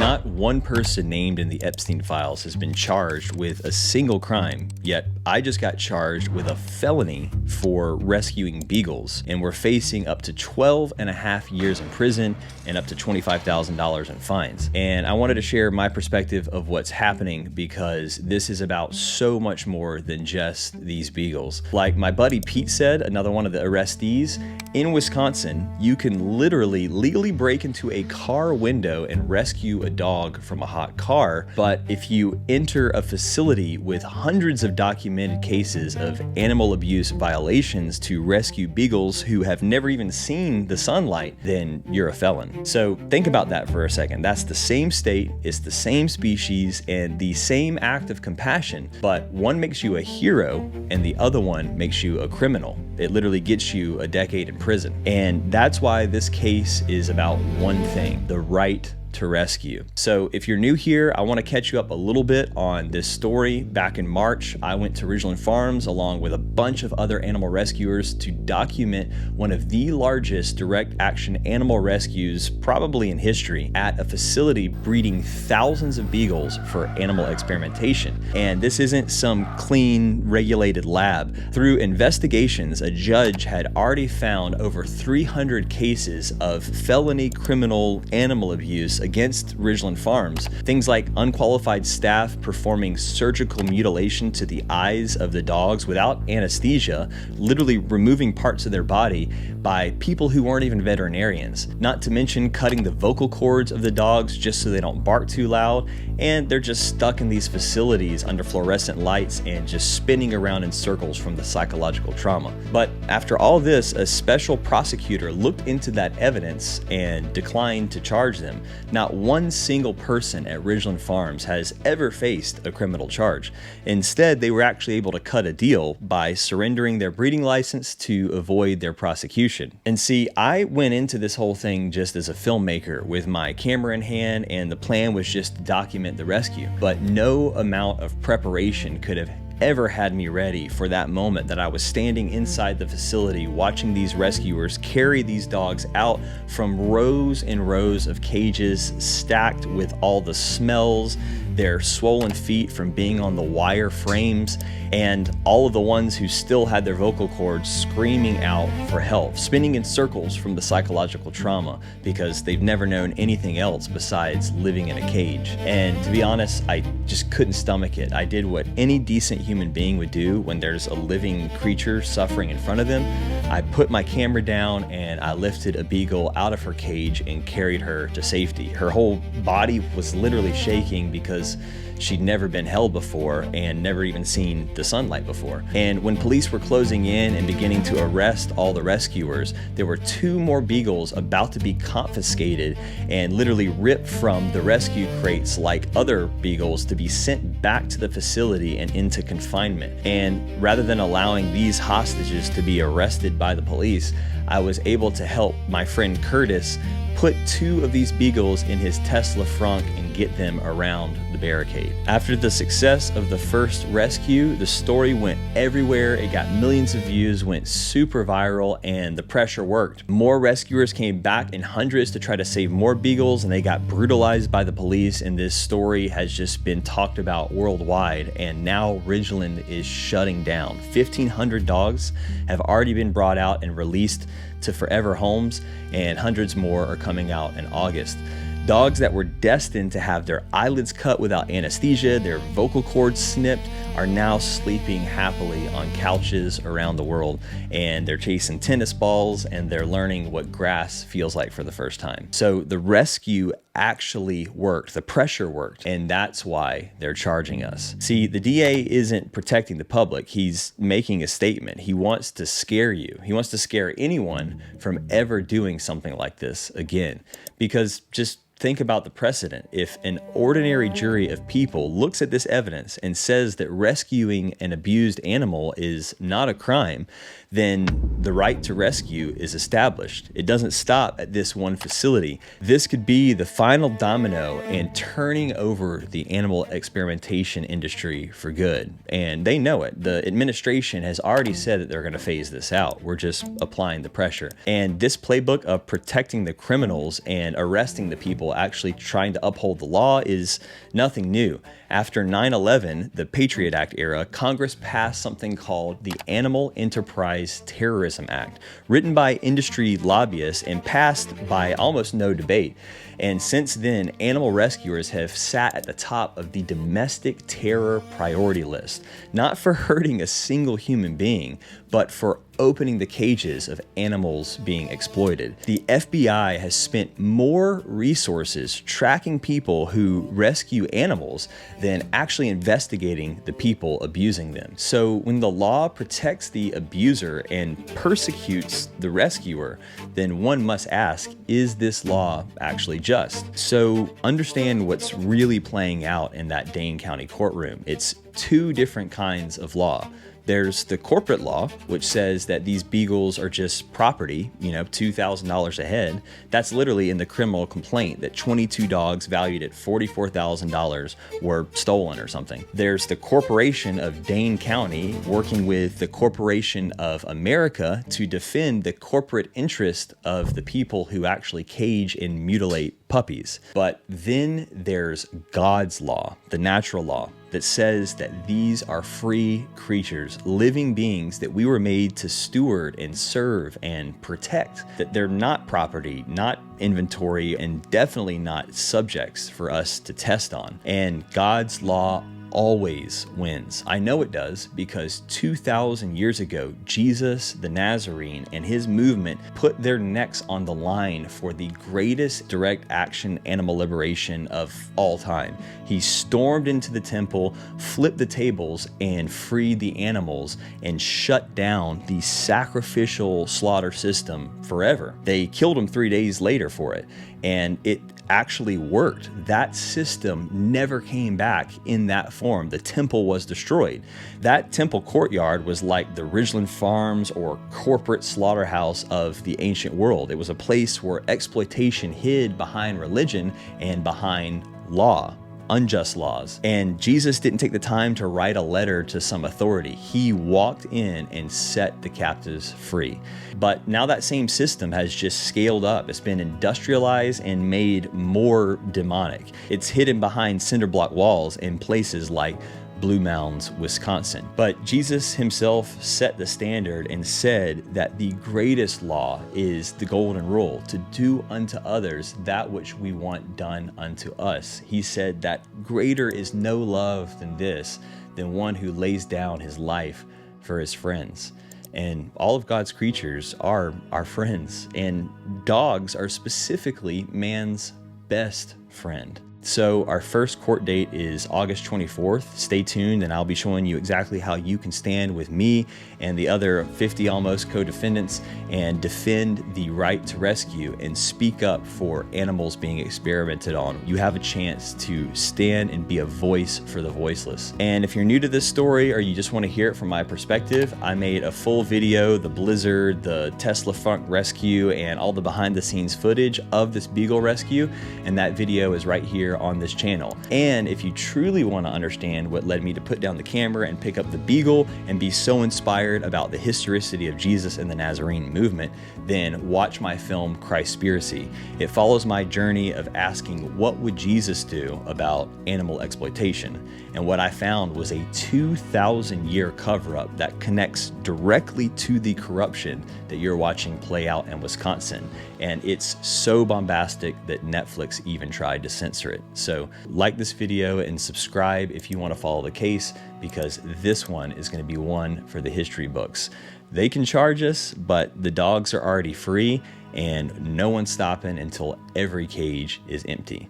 Not one person named in the Epstein files has been charged with a single crime, yet I just got charged with a felony for rescuing beagles, and we're facing up to 12.5 years in prison and up to $25,000 in fines. And I wanted to share my perspective of what's happening because this is about so much more than just these beagles. Like my buddy Pete said, another one of the arrestees, in Wisconsin, you can literally legally break into a car window and rescue a dog from a hot car. But if you enter a facility with hundreds of documented cases of animal abuse violations to rescue beagles who have never even seen the sunlight, then you're a felon. So think about that for a second. That's the same state, it's the same species, and the same act of compassion, but one makes you a hero and the other one makes you a criminal. It literally gets you a decade in prison. And that's why this case is about one thing: the right to rescue. So if you're new here, I want to catch you up a little bit on this story. Back in March, I went to Ridglan Farms along with a bunch of other animal rescuers to document one of the largest direct action animal rescues probably in history at a facility breeding thousands of beagles for animal experimentation. And this isn't some clean, regulated lab. Through investigations, a judge had already found over 300 cases of felony criminal animal abuse against Ridglan Farms. Things like unqualified staff performing surgical mutilation to the eyes of the dogs without anesthesia, literally removing parts of their body by people who weren't even veterinarians. Not to mention cutting the vocal cords of the dogs just so they don't bark too loud, and they're just stuck in these facilities under fluorescent lights and just spinning around in circles from the psychological trauma. But after all this, a special prosecutor looked into that evidence and declined to charge them. Not one single person at Ridglan Farms has ever faced a criminal charge. Instead, they were actually able to cut a deal by surrendering their breeding license to avoid their prosecution. And see, I went into this whole thing just as a filmmaker with my camera in hand, and the plan was just to document the rescue. But no amount of preparation could have ever had me ready for that moment that I was standing inside the facility watching these rescuers carry these dogs out from rows and rows of cages stacked with all the smells, their swollen feet from being on the wire frames, and all of the ones who still had their vocal cords screaming out for help, spinning in circles from the psychological trauma because they've never known anything else besides living in a cage. And to be honest, I just couldn't stomach it. I did what any decent human being would do when there's a living creature suffering in front of them. I put my camera down and I lifted a beagle out of her cage and carried her to safety. Her whole body was literally shaking because she'd never been held before and never even seen the sunlight before. And when police were closing in and beginning to arrest all the rescuers, there were 2 more beagles about to be confiscated and literally ripped from the rescue crates like other beagles to be sent back to the facility and into confinement. And rather than allowing these hostages to be arrested by the police, I was able to help my friend Curtis put 2 of these beagles in his Tesla frunk and get them around the barricade. After the success of the first rescue, the story went everywhere. It got millions of views, went super viral, and the pressure worked. More rescuers came back in hundreds to try to save more beagles, and they got brutalized by the police, and this story has just been talked about worldwide, and now Ridglan is shutting down. 1,500 dogs have already been brought out and released to forever homes, and hundreds more are coming out in August. Dogs that were destined to have their eyelids cut without anesthesia, their vocal cords snipped, are now sleeping happily on couches around the world, and they're chasing tennis balls and they're learning what grass feels like for the first time. So the rescue actually worked, the pressure worked, and that's why they're charging us. See, the DA isn't protecting the public, he's making a statement. He wants to scare you. He wants to scare anyone from ever doing something like this again. Because just think about the precedent. If an ordinary jury of people looks at this evidence and says that rescuing an abused animal is not a crime, then the right to rescue is established. It doesn't stop at this one facility. This could be the final domino in turning over the animal experimentation industry for good. And they know it. The administration has already said that they're going to phase this out. We're just applying the pressure. And this playbook of protecting the criminals and arresting the people people actually trying to uphold the law is nothing new. After 9/11, the Patriot Act era, Congress passed something called the Animal Enterprise Terrorism Act, written by industry lobbyists and passed by almost no debate. And since then, animal rescuers have sat at the top of the domestic terror priority list, not for hurting a single human being, but for opening the cages of animals being exploited. The FBI has spent more resources tracking people who rescue animals than actually investigating the people abusing them. So when the law protects the abuser and persecutes the rescuer, then one must ask, is this law actually just? So understand what's really playing out in that Dane County courtroom. It's two different kinds of law. There's the corporate law, which says that these beagles are just property, $2,000 a head. That's literally in the criminal complaint, that 22 dogs valued at $44,000 were stolen or something. There's the corporation of Dane County working with the Corporation of America to defend the corporate interest of the people who actually cage and mutilate puppies. But then there's God's law, the natural law, that says that these are free creatures, living beings that we were made to steward and serve and protect, that they're not property, not inventory, and definitely not subjects for us to test on. And God's law always wins. I know it does because 2,000 years ago, Jesus the Nazarene and his movement put their necks on the line for the greatest direct action animal liberation of all time. He stormed into the temple, flipped the tables, and freed the animals and shut down the sacrificial slaughter system forever. They killed him 3 days later for it, and it actually worked. That system never came back in that form. The temple was destroyed. That temple courtyard was like the Ridglan Farms or corporate slaughterhouse of the ancient world. It was a place where exploitation hid behind religion and behind law. Unjust laws. And Jesus didn't take the time to write a letter to some authority. He walked in and set the captives free. But now that same system has just scaled up. It's been industrialized and made more demonic. It's hidden behind cinder block walls in places like Blue Mounds, Wisconsin. But Jesus himself set the standard and said that the greatest law is the golden rule, to do unto others that which we want done unto us. He said that greater is no love than this, than one who lays down his life for his friends. And all of God's creatures are our friends, and dogs are specifically man's best friend. So our first court date is August 24th. Stay tuned, and I'll be showing you exactly how you can stand with me and the other 50 almost co-defendants and defend the right to rescue and speak up for animals being experimented on. You have a chance to stand and be a voice for the voiceless. And if you're new to this story or you just want to hear it from my perspective, I made a full video, the blizzard, the Tesla frunk rescue, and all the behind the scenes footage of this Beagle rescue. And that video is right here on this channel. And if you truly want to understand what led me to put down the camera and pick up the Beagle and be so inspired about the historicity of Jesus and the Nazarene movement, then watch my film Christspiracy. It follows my journey of asking what would Jesus do about animal exploitation. And what I found was a 2,000-year cover-up that connects directly to the corruption that you're watching play out in Wisconsin. And it's so bombastic that Netflix even tried to censor it. So like this video and subscribe if you want to follow the case, because this one is going to be one for the history books. They can charge us, but the dogs are already free, and no one's stopping until every cage is empty.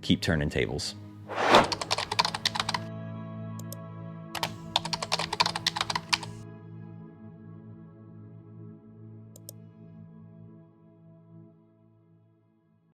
Keep turning tables.